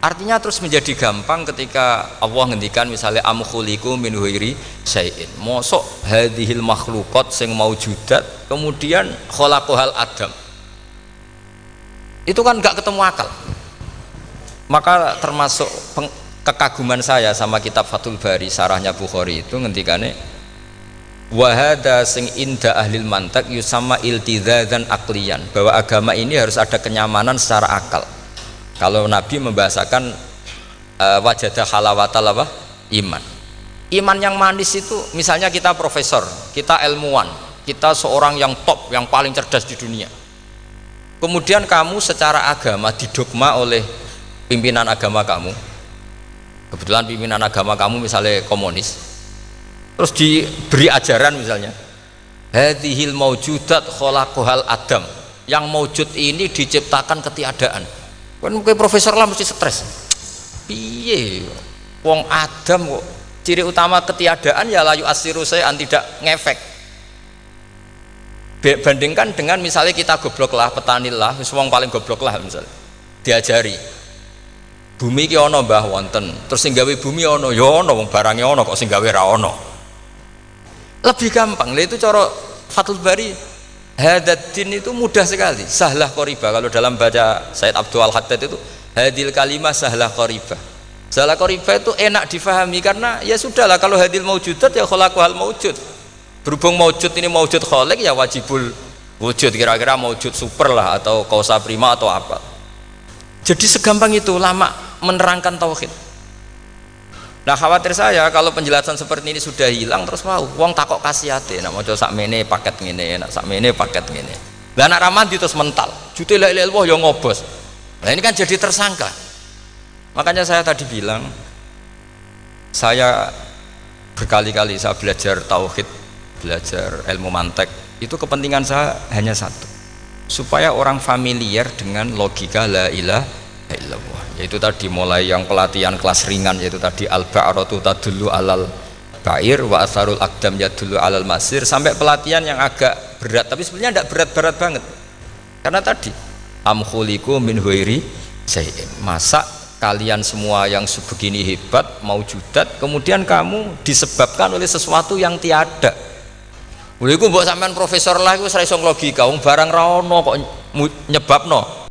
Artinya terus menjadi gampang ketika Allah ngendikan misalnya am khuliqu min ghairi syai'in. Mosok hadhil makhluqat sing maujudat kemudian khalaqahal adam. Itu kan enggak ketemu akal. Maka termasuk kekaguman saya sama kitab Fathul Bari sarahnya Bukhari itu ngendikane wahada sing inda ahlil mantak yusama iltidzadan aklian, bahwa agama ini harus ada kenyamanan secara akal. Kalau Nabi membahasakan wajadah halawatal apa? Iman yang manis itu misalnya kita profesor, kita ilmuwan, kita seorang yang top, yang paling cerdas di dunia, kemudian kamu secara agama didogma oleh pimpinan agama kamu, kebetulan pimpinan agama kamu misalnya komunis, terus diberi ajaran misalnya hadhil maujudat khalaqahal adam, yang maujud ini diciptakan ketiadaan. Kan mungkin profesor lah mesti stres, piye wong adam kok ciri utama ketiadaan ya layu asiru saya tidak ngefek. Bandingkan dengan misalnya kita goblok lah, petani lah, wong paling goblok lah misalnya diajari bumi ki ono mbah wonten, terus sing gawe bumi ono ya ono, wong barange ono kok sing gawe ra ono. Lebih gampang, itu cara Fathul Bari. Hadaddin itu mudah sekali, sahlah qoriba. Kalau dalam baca Said Abdul Al-Haddad itu hadil kalimah sahlah qoriba. Sahlah qoriba itu enak difahami karena ya sudahlah, kalau hadil maujudat ya khalaqahal maujud. Berhubung maujud ini maujud khaliq ya wajibul wujud, kira-kira maujud super lah atau kausa prima atau apa. Jadi segampang itu lama menerangkan tauhid. Nah khawatir saya kalau penjelasan seperti ini sudah hilang terus mau wong takok kasihate, nak maca sakmene paket ngene, nak sakmene paket ngene. Lah anak ramadi terus mental, jute la ilaha illallah ya ngobos. Nah ini kan jadi tersangka. Makanya saya tadi bilang, saya berkali-kali saya belajar tauhid, belajar ilmu mantek, itu kepentingan saya hanya satu, supaya orang familiar dengan logika la ilaha illallah, yaitu tadi mulai yang pelatihan kelas ringan, yaitu tadi al-ba'ratu tadullu alal ba'ir wa atharul aqdam yadullu alal masir, sampai pelatihan yang agak berat, tapi sebenarnya tidak berat-berat banget karena tadi am khuliqu min ghairi syai'in, masa kalian semua yang sebegini hebat maujudat kemudian kamu disebabkan oleh sesuatu yang tiada. Lha iku mbok sampean profesor lah iku ora iso logika, wong barang ra ono kok nyebabno.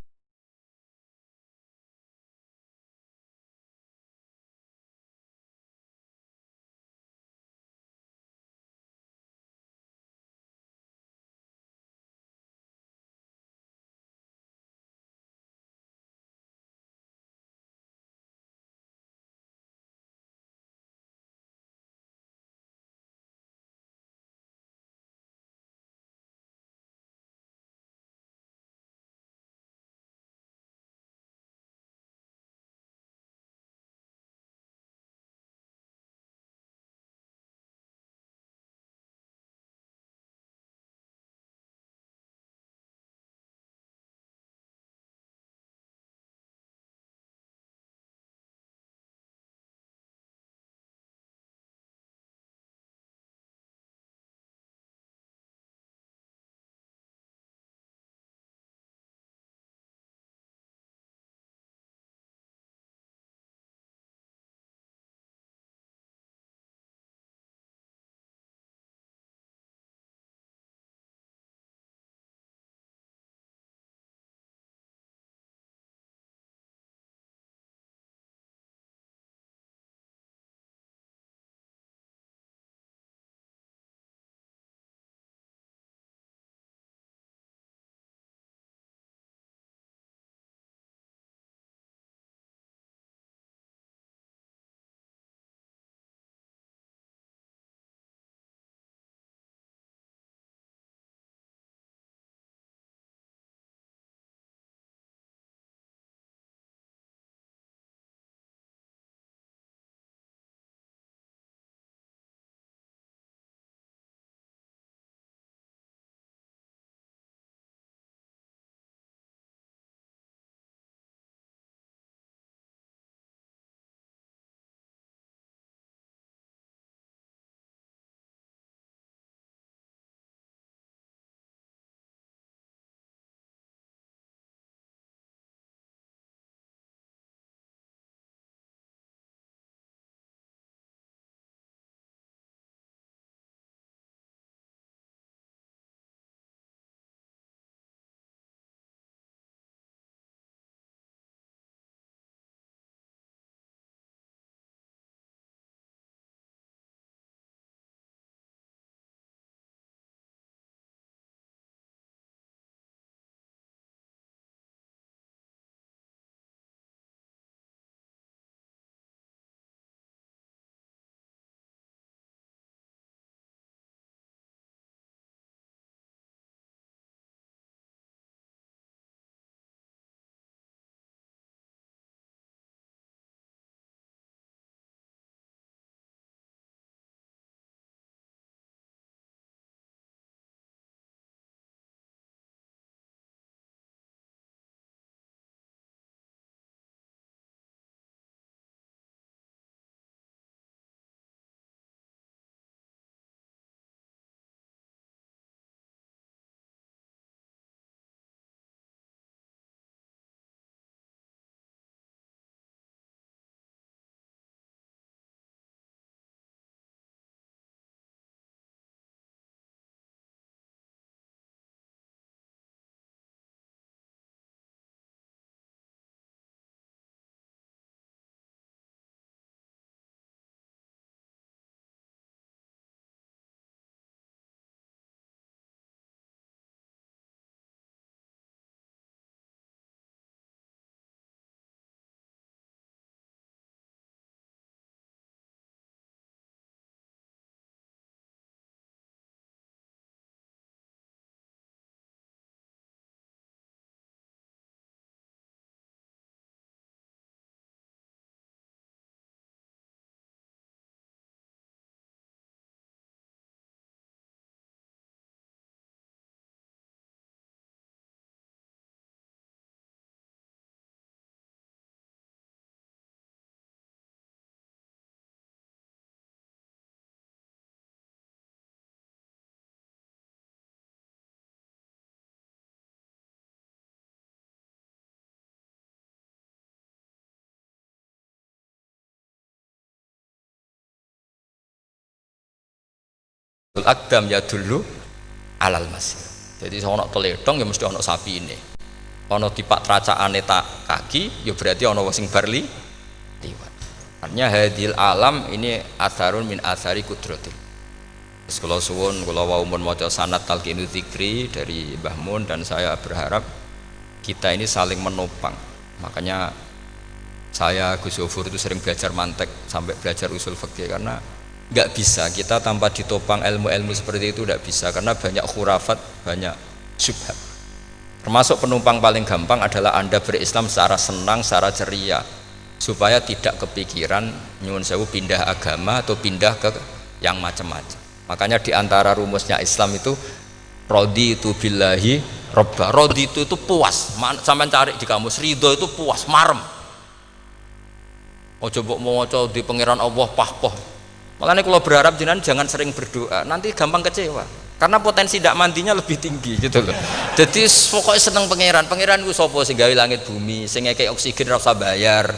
asarul aqdam ya dulu alal masir. Jadi ono teledong ya mesti ono sapi ini. Ono tipak tracakane tak kaki ya berarti ono sing barli liwat. Artinya hadil alam ini atharun min athari kudratil. Terus kalau suwun kalau wau mun maca sanad talqinu dzikri dari Mbah Mun dan saya berharap kita ini saling menopang. Makanya saya Gus Yofur itu sering belajar mantek sampai belajar usul fikih karena nggak bisa kita tanpa ditopang ilmu-ilmu seperti itu tidak bisa karena banyak khurafat, banyak syubhat. Termasuk penumpang paling gampang adalah Anda berislam secara senang, secara ceria supaya tidak kepikiran nyuwun sewu pindah agama atau pindah ke yang macam-macam. Makanya diantara rumusnya Islam itu raditu billahi robba. Raditu itu puas. Sampai cari di kamus ridho itu puas, marem. Ojo mbok maca di pangeran Allah pah-pah. Makanya kalau berharap jenengan jangan sering berdoa, nanti gampang kecewa. Karena potensi tidak mandinya lebih tinggi gitu loh. Jadi pokoknya seneng pangeran. Pangeran ku sapa sing gawe langit bumi, sing ngekek oksigen ora usah bayar.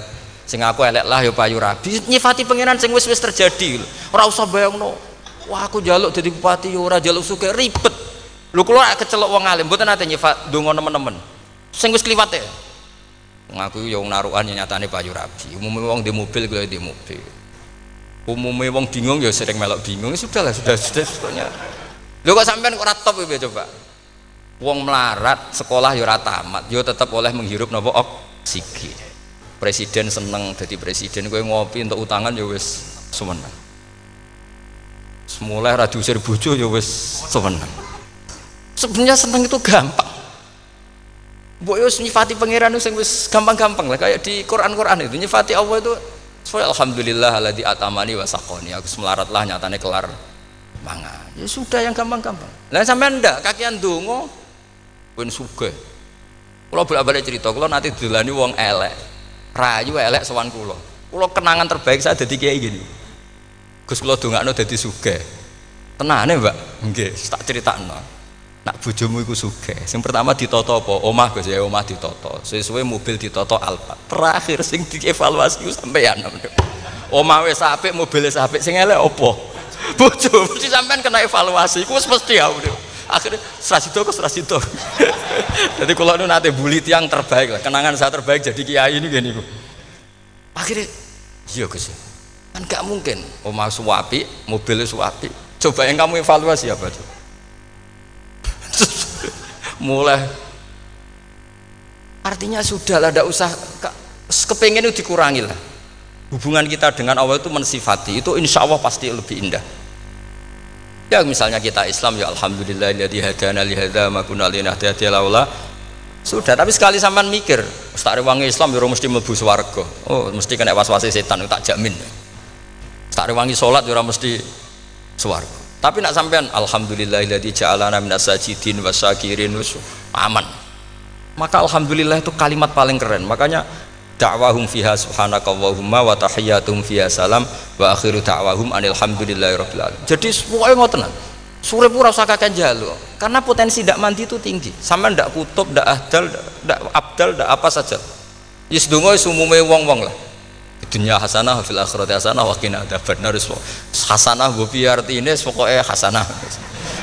Sing aku elek lah ya payu rabi. Nyifati pangeran sing wis-wis terjadi. Ora usah bayangno. Wah aku njaluk dadi bupati ya ora njaluk sugih ribet. Lho kula kecelok wong alim mboten nate nyifat donga nemen-nemen. Sing wis kliwat e. Ngaku ya wong narukan nyatane payu rabi. Umume wong di mobil kaya di mobil. Umume wong bingung ya sering melok bingung. Sudahlah sudah sebetulnya. Lho kok sampean kok ora top iki coba. Wong melarat sekolah ya ora tamat, ya tetep oleh menghirup napa oksigen. Presiden seneng dadi presiden kowe ngopi untuk utangan ya wis semeneng. Semula ra diusir bojo ya wis semeneng. Sebenarnya seneng itu gampang. Mbok yo nyifati pangeran sing wis gampang-gampang lah kayak di Quran itu nyifati Allah itu alhamdulillah alladzi atamani wa saqani. Aku melarat lah nyatane kelar mangan. Ya sudah yang gampang-gampang. Lah sampean ndak kakian donga ben sugih. Kula bolak-balik cerita, kula nanti dilani wong elek. Rayu elek sowan kula. Kula kenangan terbaik saya dadi kiai gini. Gus kula dongakno dadi sugih. Tenane, Mbak? Nggih, tak critakno. Nak bojomu iku sugih. Sing pertama ditata apa? Omah Gus ya, omah ditata. Sesuai mobil ditata Alphard. Terakhir sing dievaluasi ku sampeyan. Omah wis apik, mobil wis apik, sing elek apa? Bojo, mesti sampean kena evaluasi. Iku wis mesti ya. Akhirnya Strasito. Jadi kalau nu nate bully tiang terbaik lah, kenangan saya terbaik jadi kiai ini gini. Akhirnya, iya Gus. Kan gak mungkin. Omah suwapi, mobil suwapi. Coba yang kamu evaluasi apa tuh? Mulai artinya sudah lah, tidak usah kepengen itu dikurangi lah. Hubungan kita dengan Allah itu mensifati itu insya Allah pasti lebih indah. Ya misalnya kita Islam ya alhamdulillahilladzi hadana li hadza ma kunna linahtadiya laula. Sudah, tapi sekali sampean mikir, Ustaz Rewangi Islam ya mesti mlebu swarga. Oh, mesti kena was-wase setan tak jamin. Ustaz Rewangi salat ya mesti swarga. Tapi nak sampean alhamdulillahilladzi ja'alana minas sajidin wasyakirin aman. Maka alhamdulillah itu kalimat paling keren. Makanya da'wahum fiha subhanakallahumma wa tahiyyatuhum fiha salam wa akhiru da'wahum alhamdulillahirabbil alamin. Jadi pokoke ngoten. Sore pura usah kakek jalu karena potensi ndak mandi itu tinggi. Sampean ndak kutub, ndak ahdal, ndak abdal, ndak apa saja. Wis donga wis umume wong-wong lah. Dunya hasanah fil akhirati hasanah wa qina adzabannar. Hasanah mbok piye artine pokoke hasanah.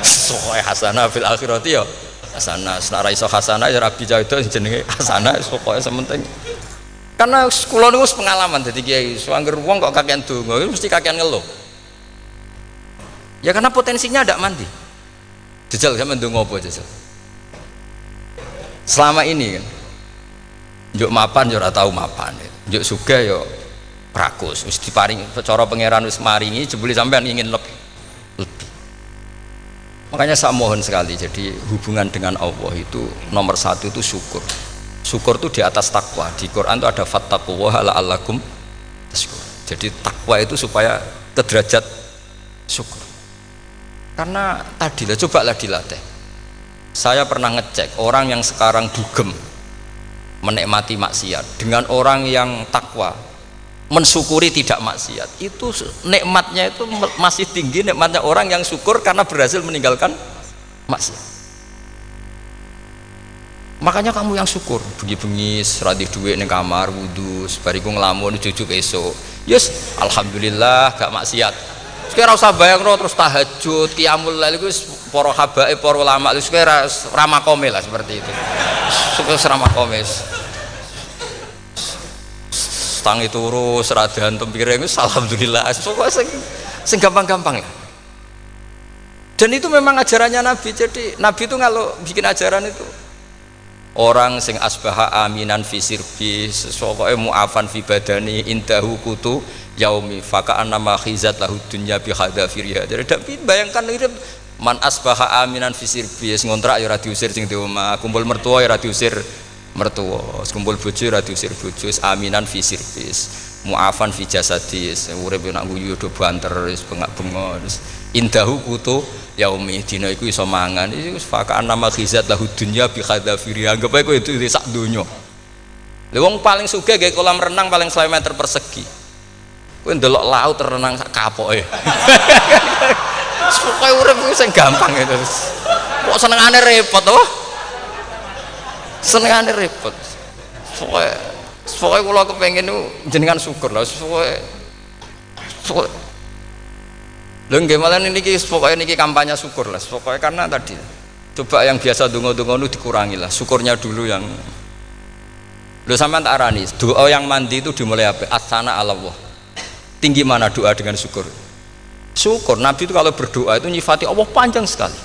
Pokoke hasanah fil akhirati ya hasanah. Nek ra iso hasanah ya rabi jauh jenenge hasanah pokoke sementing. Karena kula niku pengalaman dadi kiai, swanger wong kok kakean donga mesti kakean ngeluh. Ya karena potensinya ndak mandi. Jajal sampean ndonga apa jajal? Selama ini kan njuk mapan yo ora tau mapan. Njuk sugih yo rakus, wis diparing cara pangeran wis maringi jebule sampean ingin lebih. Makanya saya mohon sekali, jadi hubungan dengan Allah itu nomor satu itu syukur. Syukur itu di atas takwa. Di Quran itu ada fattaqullaha la'allakum tashkurun. Jadi takwa itu supaya ke derajat syukur. Karena tadi lah, cobalah dilatih. Saya pernah ngecek orang yang sekarang dugem menikmati maksiat dengan orang yang takwa mensyukuri tidak maksiat, itu nikmatnya itu masih tinggi nikmatnya orang yang syukur karena berhasil meninggalkan maksiat. Makanya kamu yang syukur, bengi-bengi radih duit ning kamar wudu, sebariku ngelamun jujuk esuk. Yes, alhamdulillah gak maksiat. Sekarang usah bayangno terus tahajud, qiyamul lail iku para habaib, para ulama itu sekarang ramakome lah seperti itu. Suka ramakome. Tangi turu seradahan tempiring itu alhamdulillah. Pokoknya sing gampang-gampang lah. Dan itu memang ajarannya Nabi. Jadi Nabi itu kalau bikin ajaran itu orang sing asbaha aminan fi sirbi, pokoknya mu'afan fi badani indahu kutu yaumi faka'an nama khizat lahu dunya bi hadafiriha. Jadi bayangkan itu man asbaha aminan fi sirbi, ngontrak ya ora diusir sing di omah, kumpul mertua ya ora diusir mertua, kumpul bojo ora diusir bojo, aminan fi sirbis, mu'afan fi jasadis, urip nak guyu do banter wis bengak-bengok, indahu kutu yaumi dina iku iso mangan, iku faka'an nama khizat lahu dunya bi hadafiriha. Anggap ae kowe itu sak donya. Lha wong paling sugih gawe kolam renang paling 100 meter persegi. Kowe ndelok laut renang sak kapoke. Pokoke urip ku sing gampang itu. Kok senengane repot to? Senengane repot. Pokoke kula kepengin niku jenengan syukur lho. Pokoke lho nggih malah niki pokoke niki kampanye syukur lah. Pokoke karena tadi coba yang biasa donga-donga itu dikurangi lah. Syukurnya dulu yang lho sampean tak arani. Doa yang mandi itu dimulai apa? As-sana 'ala Allah. Tinggi mana doa dengan syukur? Syukur. Nabi itu kalau berdoa itu nyifati Allah panjang sekali.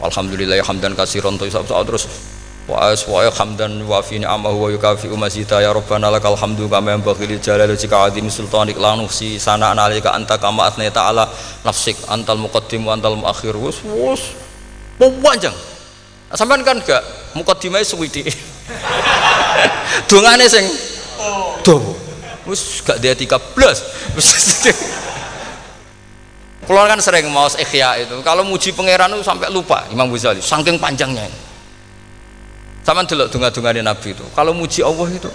Alhamdulillah hamdan katsiran terus wa hamdan wa fi ni'amahu wa yukafi mazida ya rabbana lakal hamdu kama yanbaghi li jalali wajhika azim sultanik la nuhsi sana'an 'alaika anta kama athnayta 'ala nafsik antal muqaddim wa antal muakhir. Wus panjang. Sampean kan gak muqaddimah suwidi. Dongane sing dawa. Wis gak dia 13. Keluar kan sering maos ikhya itu. Kalau muji pangeran itu sampai lupa Imam Ghazali, saking panjangnya ini. Sama delok donga-dongane Nabi itu. Kalau muji Allah itu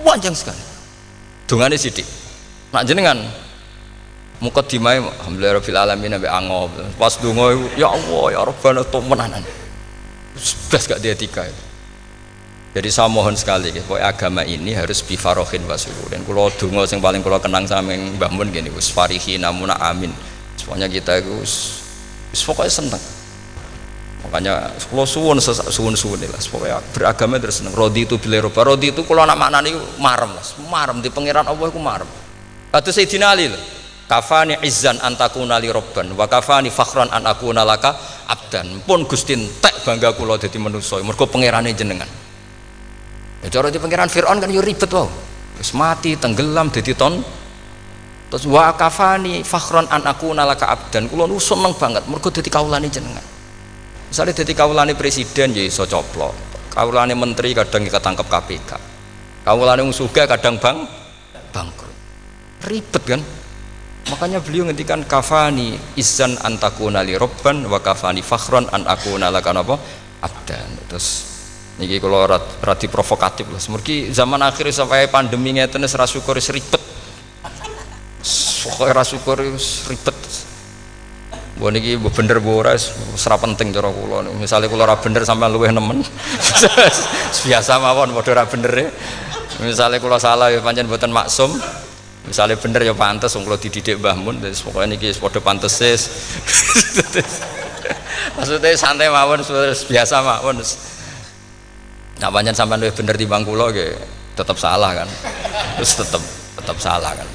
panjang sekali. Dongane sithik. Nak jenengan muqaddimah alhamdulillahirabbil alamin sampai angob. Pas donga ya Allah ya Rabbana temenanan. Sudah gak dia 3 itu. Jadi saya mohon sekali, pokoknya agama ini harus bifarohin wasururin. Kalau dungo yang paling kalau kenang sama yang Mbah Mun gini, us farihi namuna amin. Semuanya kita itu pokoknya seneng. Makanya kalau suwun lah, pokoknya beragama terus seneng. Rodi itu bileroba, rodi itu kalau anak maknanya marem lah, marem di pangeran Allah itu marem. Kata Sayyidina Ali lah, kafani izzan antakuna li robban, wa kafani fakhran an akuna laka abdan. Pun gustin tek bangga kula dadi manusa, mergo pangerane jenengan. Ya cara di pangeran Fir'aun kan yo ribet wae. Terus mati, tenggelam dadi ton. Terus wa kafani fakhron an akuna laka abdan. Kula nu seneng banget mergo dadi kawulane jenengan. Misale dadi kawulane presiden ya iso coplok. Kawulane menteri kadang ketangkep KPK. Kawulane wong sugih kadang bangkrut. Ribet kan? Makanya beliau ngendikan kafani izzan antakuna li robban wa kafani fakhron an akuna laka napa abdan. Terus niki kalau rati provokatif lah. Semergi zaman akhir sampai pandemi ngeten wis ra syukur wis ribet. Pokoke ra syukur wis ribet. Mbok niki bener mbok ora wis ora penting cara kula. Misale kula ora bener sampean luwih nemen. Biasa mawon padha ora bener e. Misale kula salah ya pancen mboten maksum. Misale bener ya pantes wong kula dididik Mbah Mun. Wis pokoke niki wis padha pantese. Maksudnya santai mawon biasa mawon. Nah pancen sampean luwih bener timbang kula nggih tetep salah kan. Terus tetep salah kan.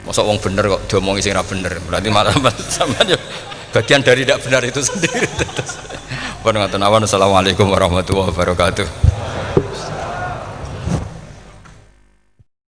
Mosok wong bener kok diomongi sing ora bener. Berarti malah sampean yo bagian dari tidak benar itu sendiri. Pun ngoten awan. Assalamualaikum warahmatullahi wabarakatuh.